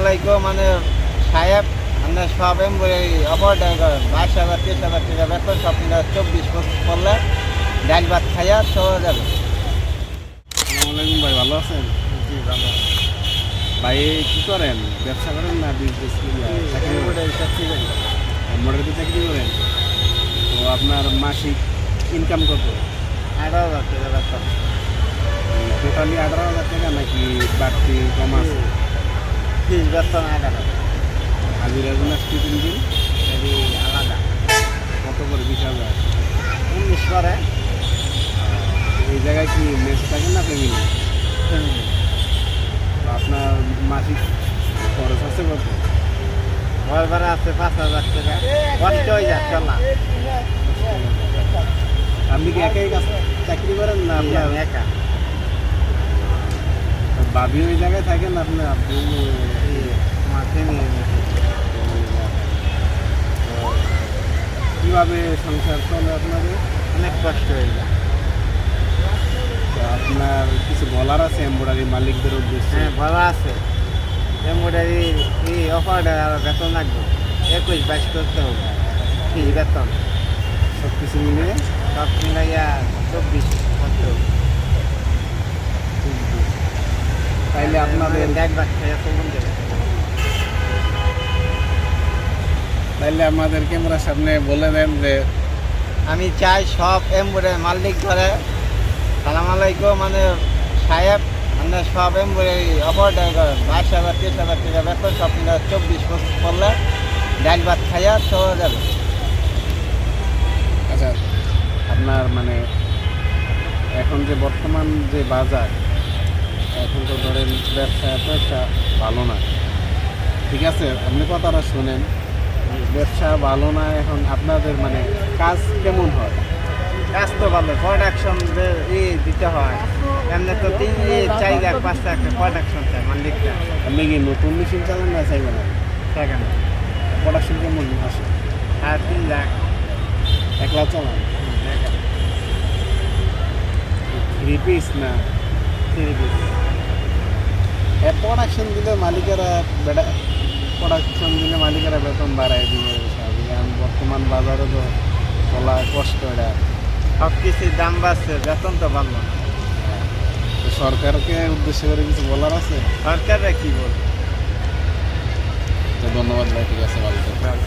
আলাইকুম মানে সাহেব আমরা সব এমব্রয়ডারি অফারটা করেন 22,000 23,000 টাকা বেতন সব মিলে 24-25 করলে ডাল ভাত খাইয়া চলে যাবে। আসসালামু আলাইকুম ভাই, ভালো আছেন? জি ভালো। ভাই কি করেন, ব্যবসা করেন না বিজনেস? মোটরতে চাকরি করেন? তো আপনার মাসিক ইনকাম কত? 18,000 টাকা বেতন। টোটালি 18,000 টাকা নাকি বাড়তি কম আছে? ফিস বেতন 18,000 হাজিরা গুনা তিন দিন এটি আলাদা। কত করে? 20,000। 19 করে এই জায়গায় কি মেস থাকে না ফ্যামিলি? ফ্যামিলি। তো আপনার মাসিক খরচ আছে কত? ঘর ভাড়া আছে 5,000 টাকা। কষ্ট হয়ে যাচ্ছে চলা। আপনি কি একাই কাজ চাকরি করেন না আমি আপনার একা। ভাবি ওই জায়গায় থাকেন? আপনার আপনি আমার ফ্যামিলি কীভাবে সংসার চলে আপনাদের? অনেক কষ্ট হয়ে যায়। তো আপনার কিছু বলার আছে এমব্রয়ডারি মালিকদের উদ্দেশ্যে? হ্যাঁ ভালো আছে। এমব্রয়ডারি এই অফারটা আরো বেতন লাগবে 21-22 করতে হবে ফিস বেতন সব কিছু মিলিয়ে সব মিলাইয়া 24 করতে হবে। তাইলে আপনাদের দেখবার খাইয়া চলুন দেবে। তাইলে আমাদের ক্যামেরার সামনে বলে দেন যে আমি চাই সব এমব্রয়ডারি মালিক ধরে সালাম আলাইকুম মানে সাহেব আমরা সব এমব্রয়ডারি অফারটা করেন 22,000 23,000 টাকা বেতন সব মিলে 24-25 করলে ডাল ভাত খাইয়া চলে যাবে। আচ্ছা, আপনার মানে এখন যে বর্তমান যে বাজার, এখন তো ধরেন ব্যবসা এত একটা ভালো না, ঠিক আছে? আপনি কথাটা শোনেন, ব্যবসা ভালো না। এখন আপনাদের মানে কাজ কেমন হয়? কাজ তো ভালো প্রোডাকশন দিতে হয় এমনি তো 3-4 লাখ 5 লাখ প্রোডাকশন চাই মালিকটা আপনি কি নতুন মেশিন চালান না চাইবেন না? সেখানে প্রোডাকশন কেমন আসে? আর 3 লাখ একলা চালান? 3 পিস না? 3 পিস। প্রোডাকশন দিলে মালিকেরা প্রোডাকশন দিলে মালিকেরা বেতন বাড়ায় দিবে স্বাভাবিক। এখন বর্তমান বাজারে তো চলা কষ্ট। এটা সব কিছুর দাম বাড়ছে বেতন তো বাড়লো না। তো সরকারকে উদ্দেশ্য করে কিছু বলার আছে? সরকাররা কি বলবে? তো ধন্যবাদ ভাই, ঠিক আছে, ভালো থাকবেন।